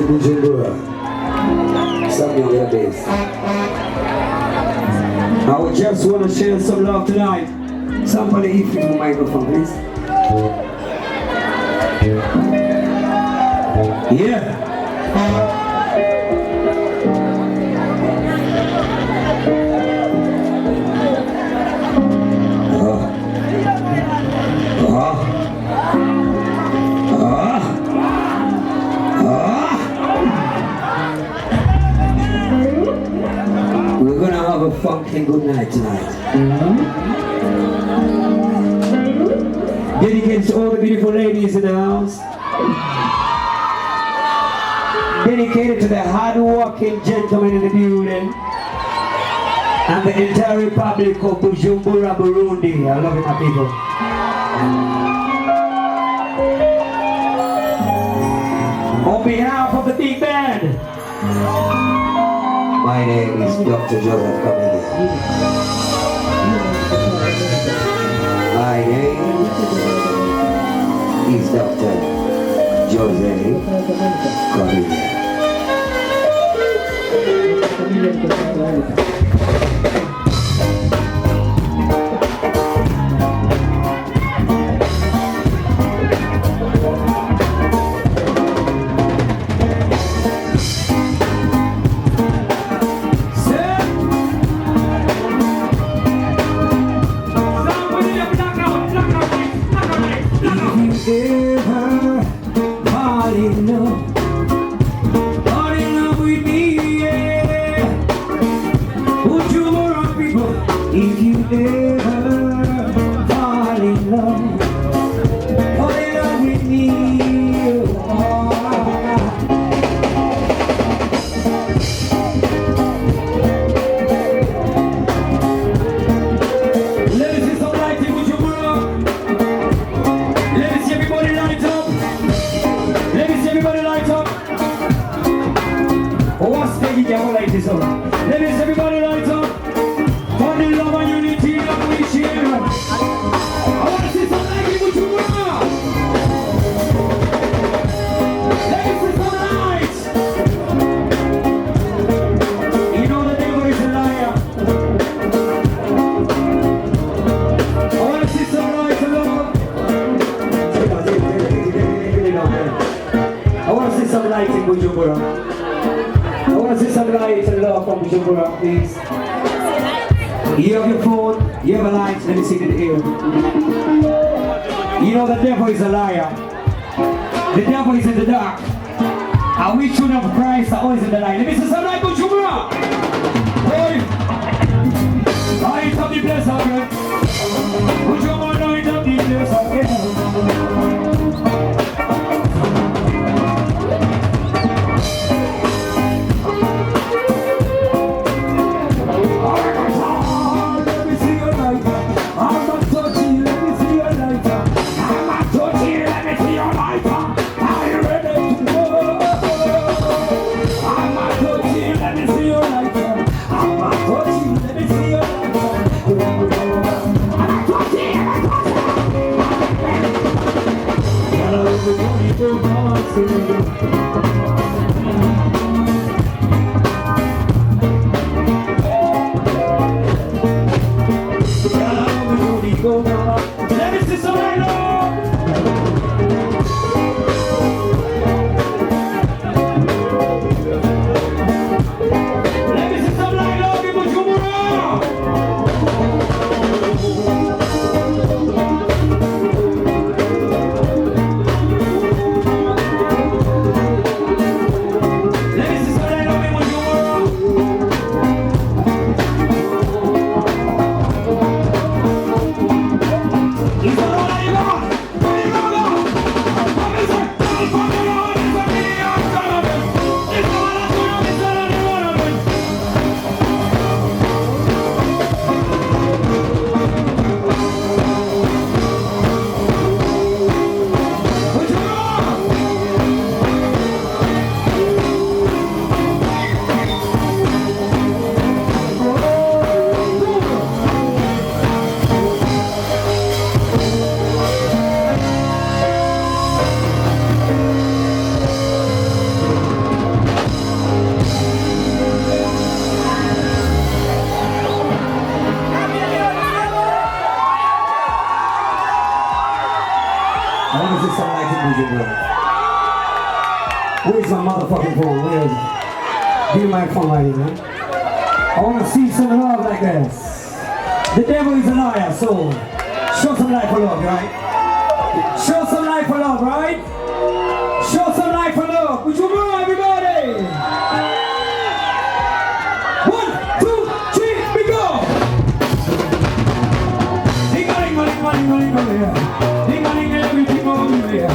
Bujumbura. Something on your base. I would just want to share some love tonight. Somebody if you the microphone, please. Yeah. We're gonna have a funky good night tonight. Dedicated to all the beautiful ladies in the house. Dedicated to the hard-working gentlemen in the building. And the entire Republic of Bujumbura, Burundi. I love it, my people. On behalf of the big band, my name is Dr. Joseph Kamili. My name is Dr. Joseph Kamili. Please. You have your phone, you have a light, let me see it in the air. You know the devil is a liar. The devil is in the dark. And we children of Christ are always in the light. Let me see some light, Bujumbura. Hey! I ain't have the place again. Bujumbura, I ain't have the place again. Where's my motherfucking phone? Where is it? Give me my phone right here, man. I want to see some love like this. The devil is a liar, so show some life for love, right? Show some life for love, right? Show some life for love. Would you move, everybody? 1, 2, 3, we go! Ding-a-ling-a-ling-a-ling-a-ling-a-ling. Ding-a-ling-a-ling-a-ling-a-ling.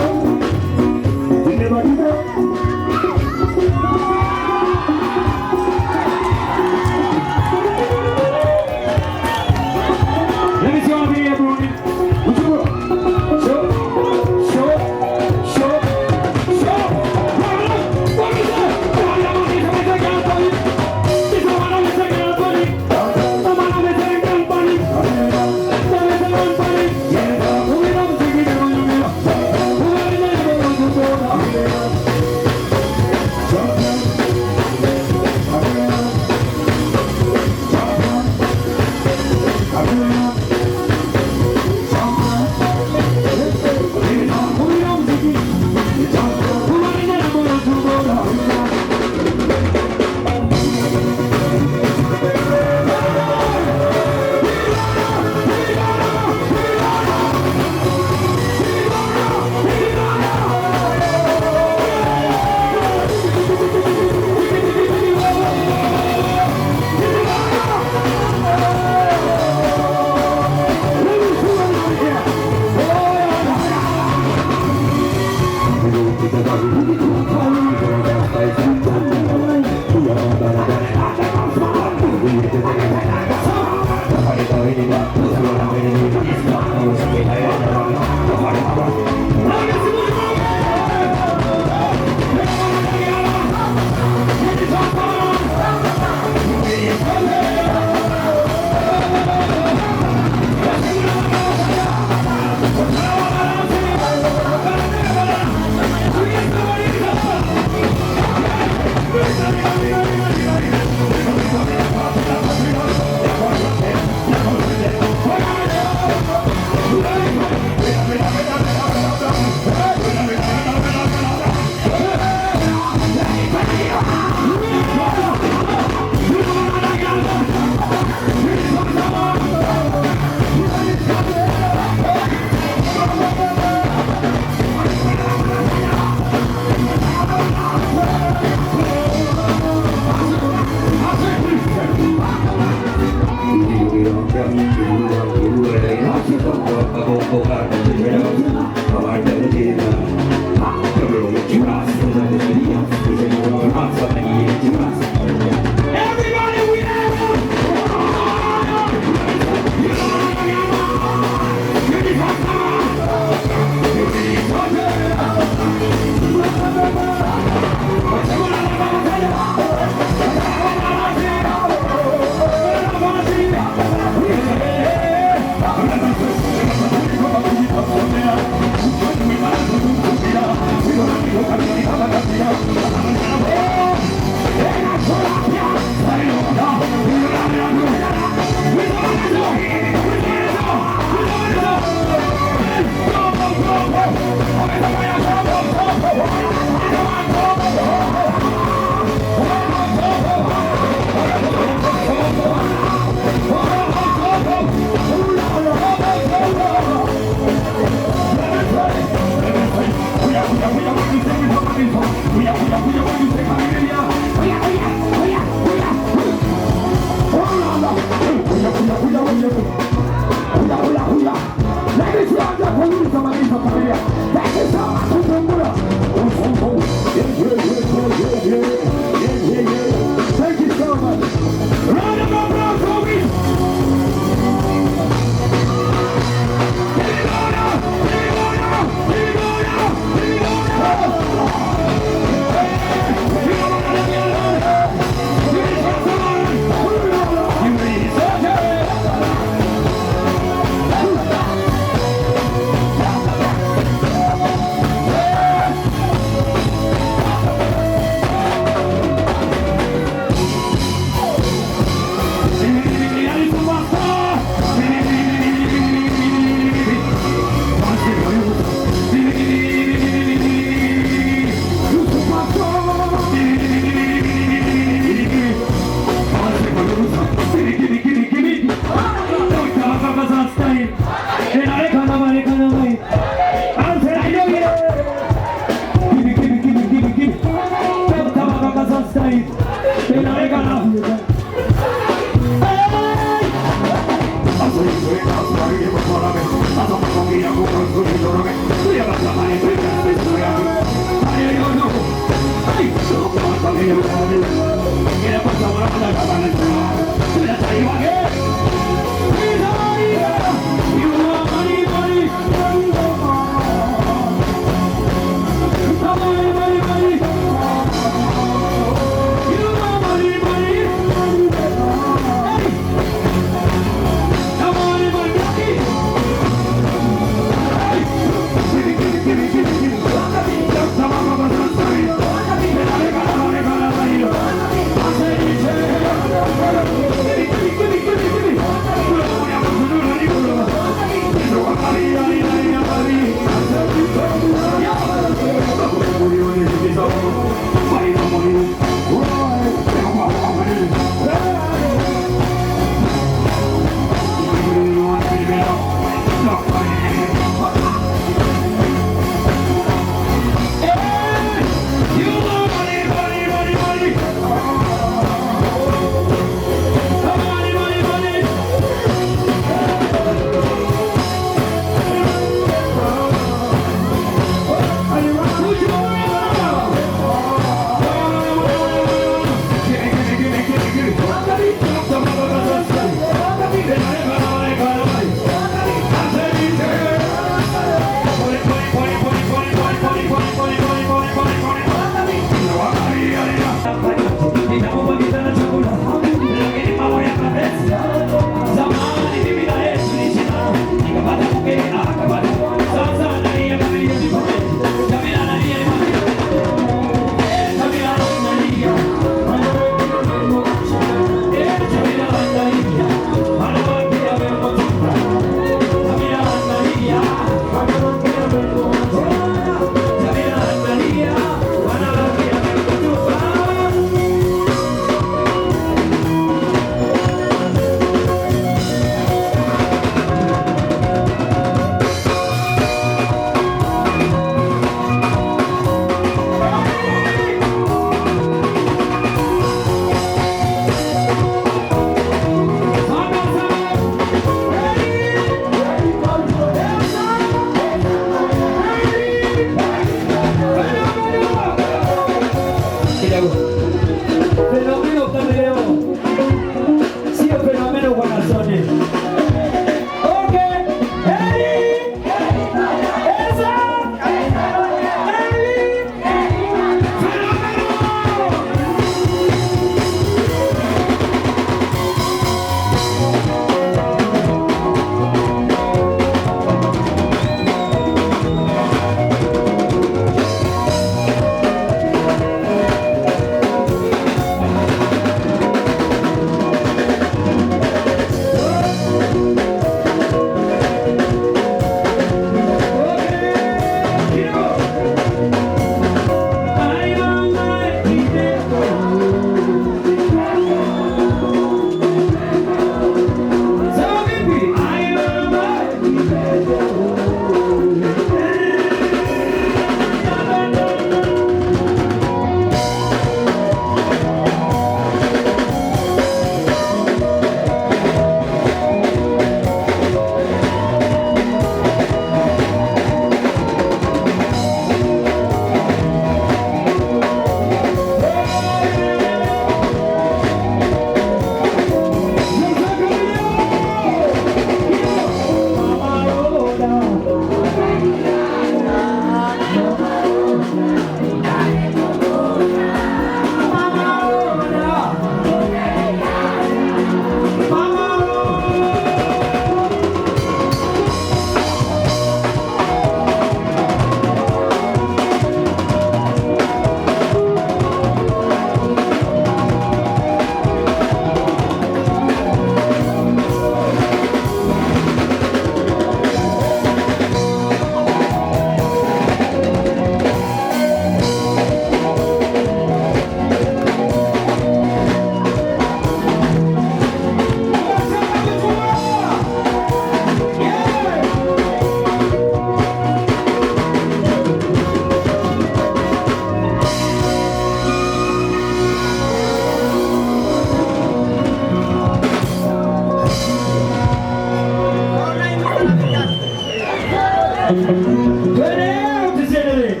Tuendelee tusiendelee?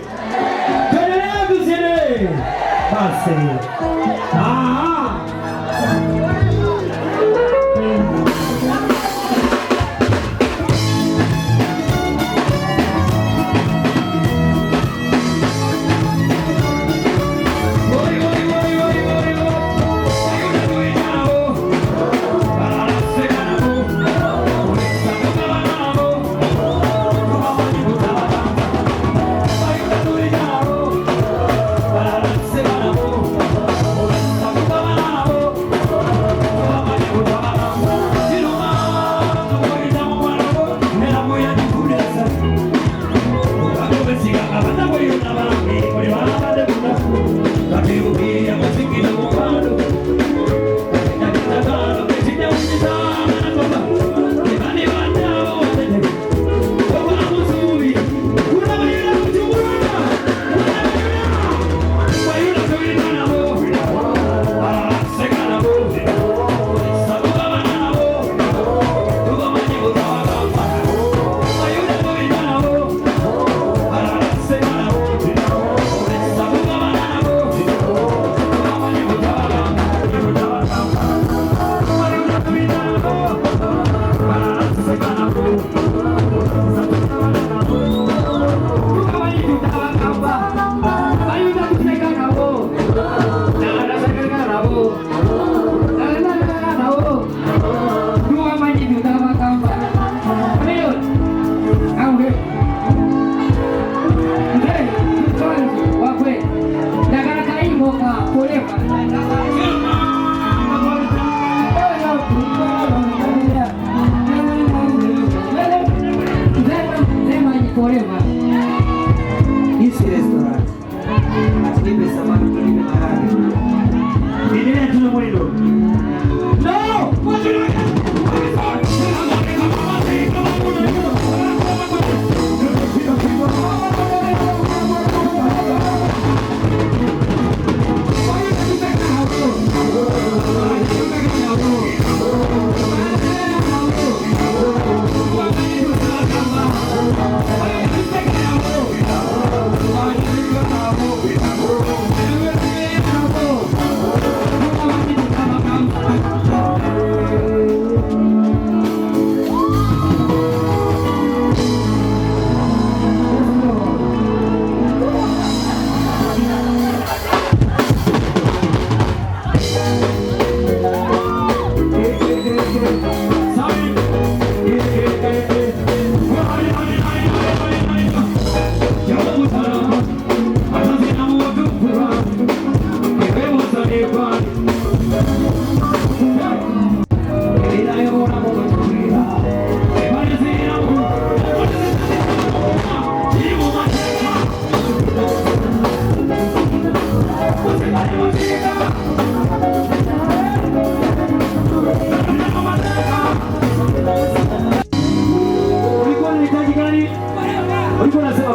Tuendelee tusiendelee? Basi.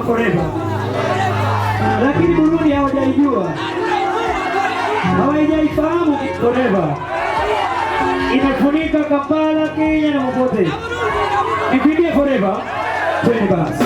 Forever. Lakini Burundi hawajaijua, hawajaifahamu Forever. Imefunika Kampala, Kenya na popote. Ipigie Forever, twende basi.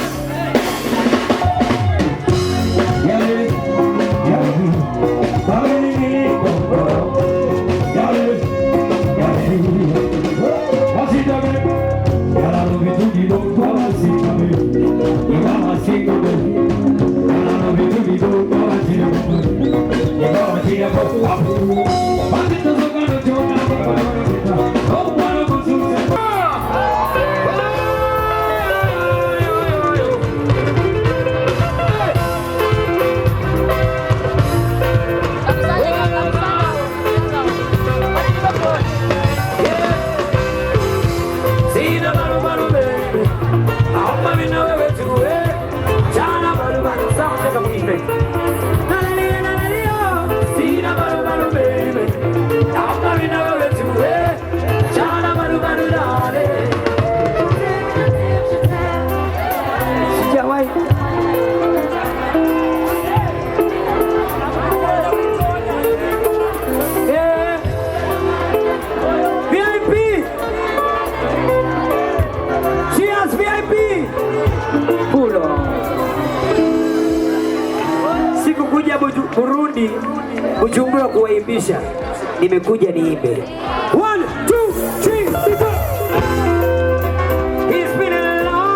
VIP! Cheers, VIP! nimekuja Burundi Bujumbura kuwaimbisha. Nimekuja niimbe. 1 2 3 4. It's been a long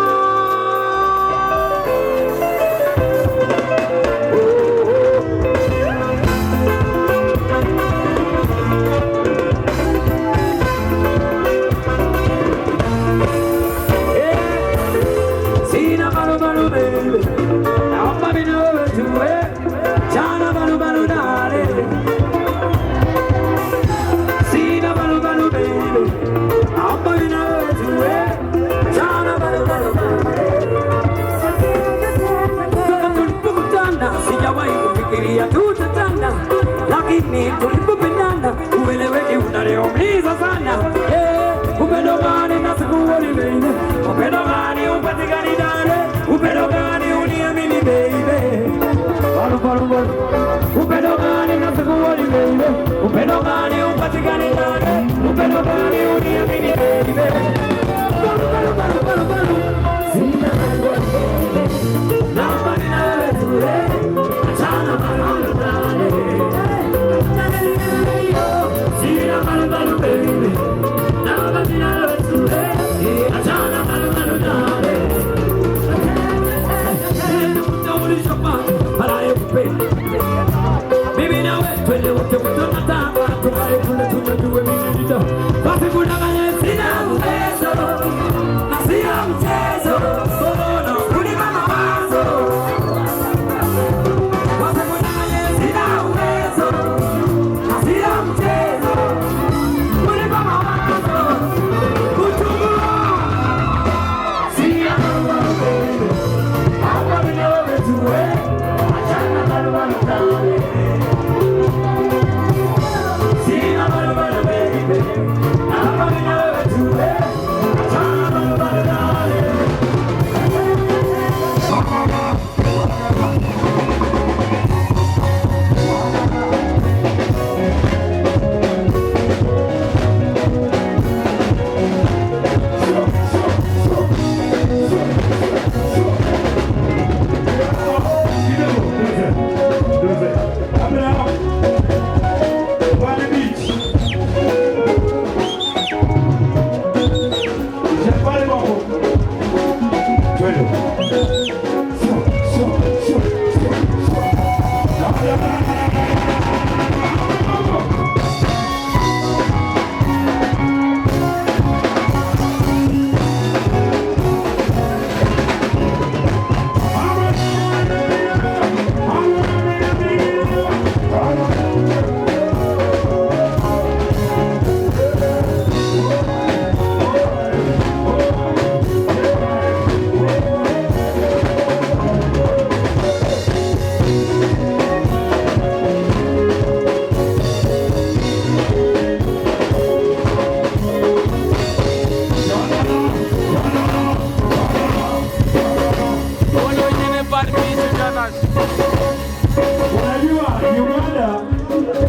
Sina balu balu baby, naomba minowe tuwe, chana balu balu dale. Sina balu balu baby, naomba minowe tuwe, chana balu balu dale. Tulipokutana sijawahi kufikiria tutatana, lakini tulipopendana ueleweki unaniumiza sana. Upendo gani na sikuoni baby, upendo gani upatikani dale, upendo gani uniamini baby, balu balu balu. Upendo gani na sikuoni baby, upendo gani upatikani dale, upendo gani uniamini baby, balu balu balu balu balu. Sina balu naomba ninawe tuwe, achana balu balu dale. Sina balu balu baby, naomba ninawe tuwe, achana balu balu dale. Baby nawe twende wote tunataka tukae kule tunajue mimi ndio basi kudanganya sina uwezo na sina mchezo no kulipa mawazo basi kudanganya sina uwezo na sina mchezo kulipa mawazo kuchukua sina uwezo hapa ninawe tuwe achana balu balu dale. Sina balu balu baby, hapa ninawe tuwe, achana balu balu dale.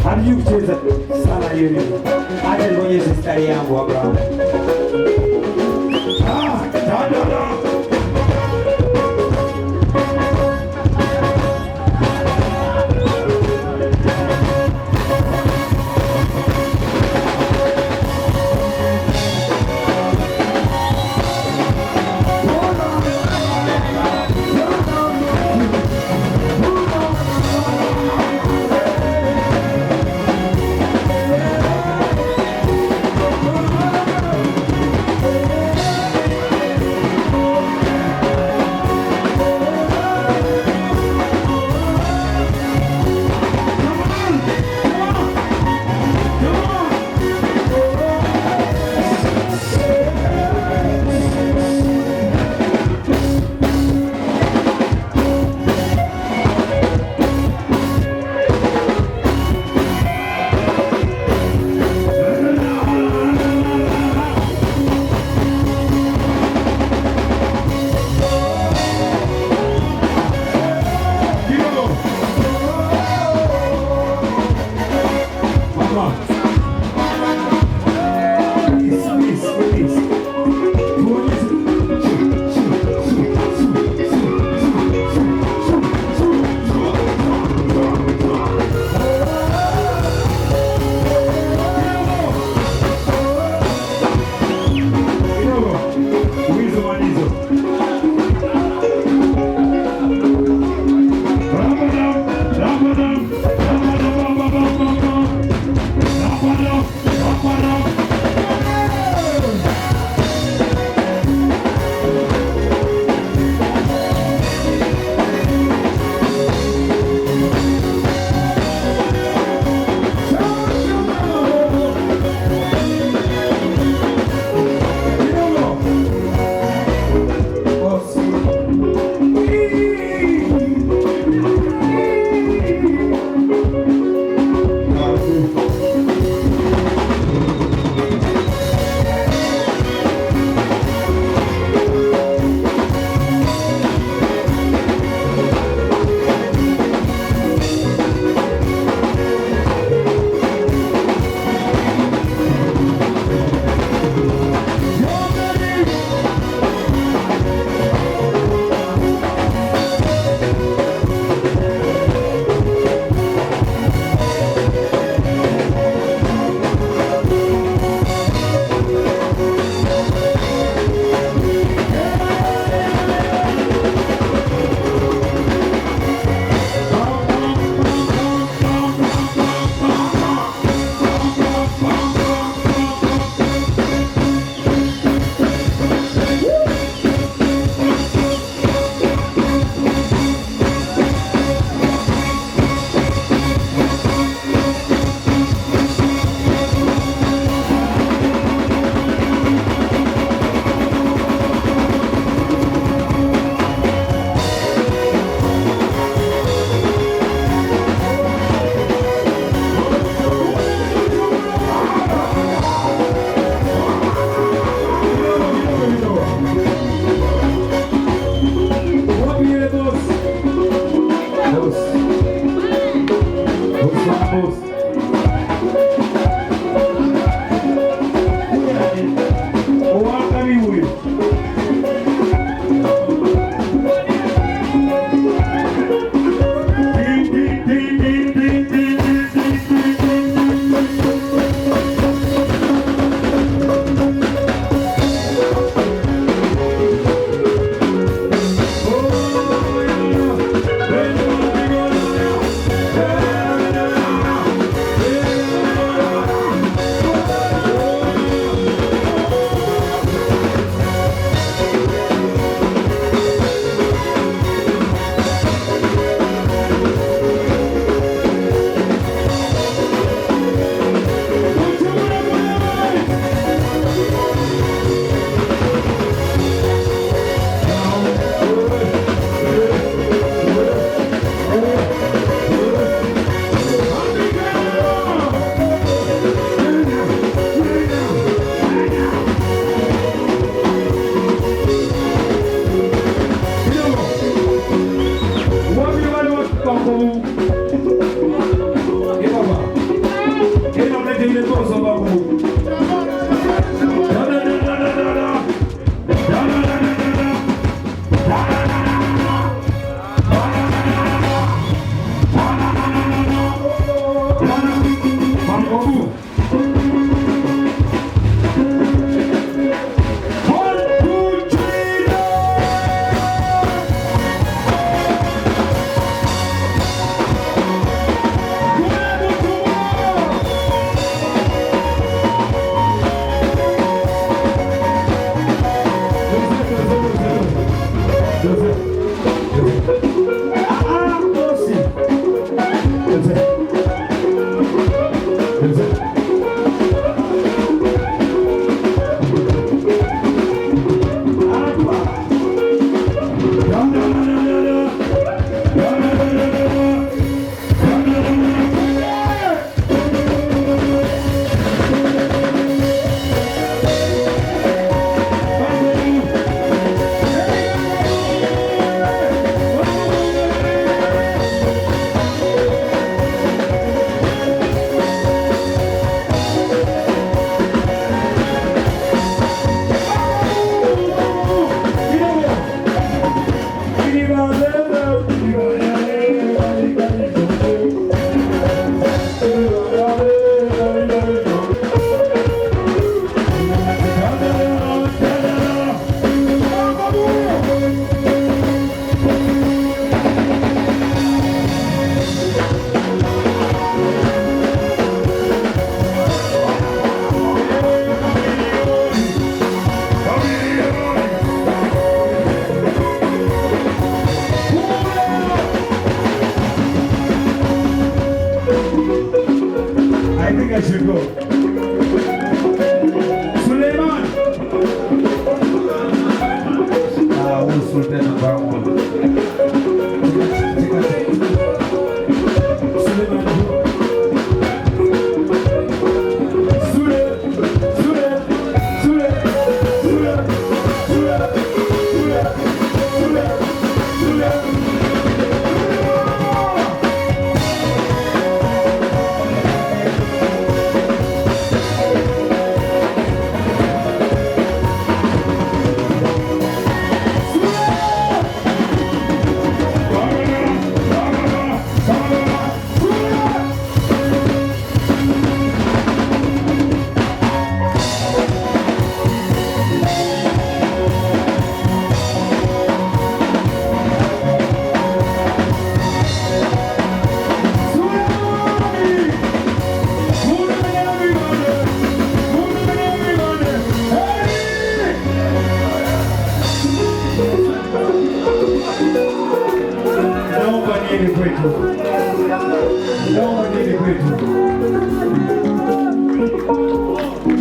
Hamjui kucheza sana hiyo nini. Acha nionyeshe stari yangu hapa.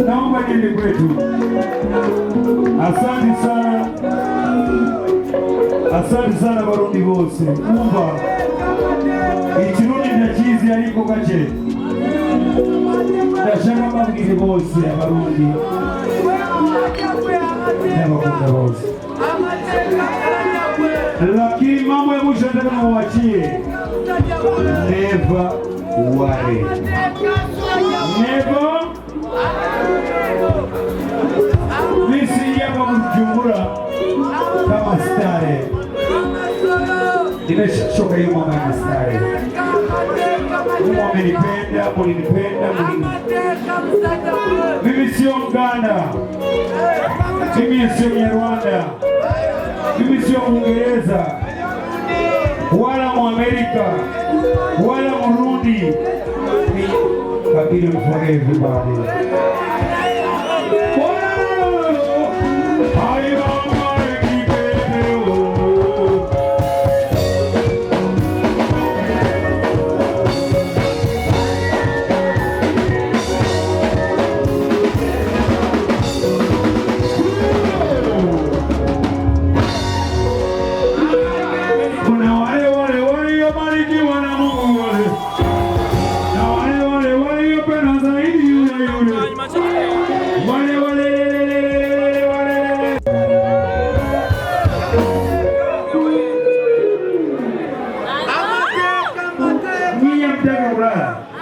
Naomba niende kwetu. Asante sana Abarundi bose. Kuva ikirundi ndakizi ariko gace. Ndashaka babwire bose Abarundi. N'abakunda bose. Lakini mambo ya mwisho nataka muwachie. Never worry. Never. Misi yako mjumura kama stare. Nimeshoka hiyo mama ya stare. Mungu amenipenda, mulinipenda, mimi sio Uganda. Mimi sio Rwanda. Mimi sio Uingereza. Wala Amerika. Wala Burundi. Kabila for everybody. Much. furaha.